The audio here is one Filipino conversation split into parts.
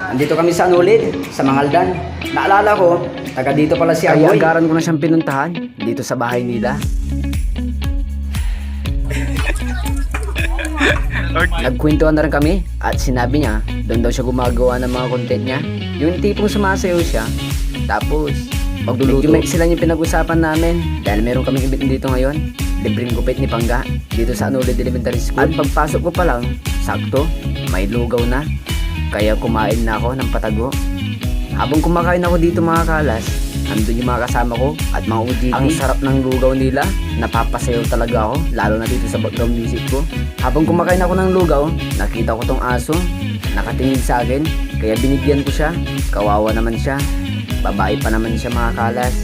Andito kami sa Anulid, sa Mangaldan. Naalala ko, taga dito pala si Agoy. Kaya agaran ko na siyang pinuntahan dito sa bahay nila. Nagkwentuhan na rin kami at sinabi niya doon daw siya gumagawa ng mga content niya. Yung tipong sumasayaw siya, tapos magluluto. Medyo sila yung pinag-usapan namin dahil meron kaming event dito ngayon. Libreng gupit ni Pangga dito sa Anulid Elementary School. At pagpasok ko pa lang, sakto, may lugaw na. Kaya kumain na ako ng patago. Habang kumakain ako dito mga kalas, andun yung mga kasama ko at mga UGT. Ang sarap ng lugaw nila, napapasayaw talaga ako, lalo na dito sa background music ko. Habang kumakain ako ng lugaw, nakita ko tong aso, nakatingin sa akin, kaya binigyan ko siya. Kawawa naman siya, babae pa naman siya mga kalas.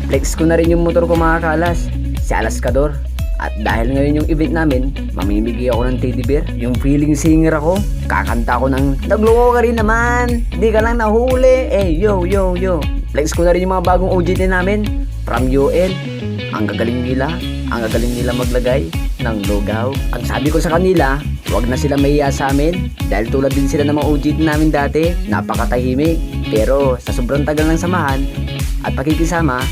Flex ko na rin yung motor ko mga kalas, si Alaskador. At dahil ngayon yung event namin, mamimigay ako ng teddy bear. Yung feeling singer ako, kakanta ko ng nagloko ka rin naman, di ka lang nahuli, yo yo yo. Flex ko na rin yung mga bagong OJT namin from UL. Ang gagaling nila maglagay ng lugaw. Ang sabi ko sa kanila, wag na sila mahiya sa amin dahil tulad din sila ng mga OJT namin dati, napakatahimik. Pero sa sobrang tagal ng samahan at pakikisama,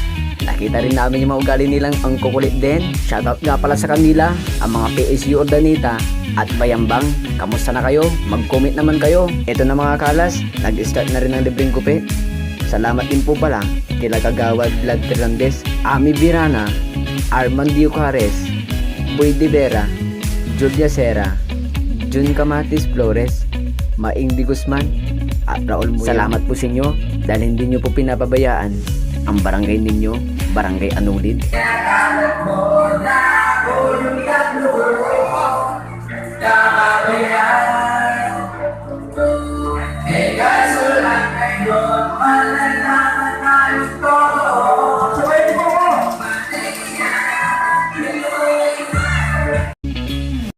nakita rin namin yung mga ugali nilang ang kukulit din. Shoutout nga pala sa kanila, ang mga PSU Ordanita at Bayambang. Kamusta na kayo? Mag-comment naman kayo. Ito na mga kalas, nag-start na rin ang libreng kupit. Salamat din po pala kila Kagawad Vlad Fernandez, Ami Virana, Armand Diucares, Boy De Vera, Julia Serra, Jun Camatis Flores, Maing Di Guzman, at Raul Muyo. Salamat po sa inyo dahil hindi nyo po pinapabayaan ang barangay ninyo, Barangay Anulid. Malalaman tayo to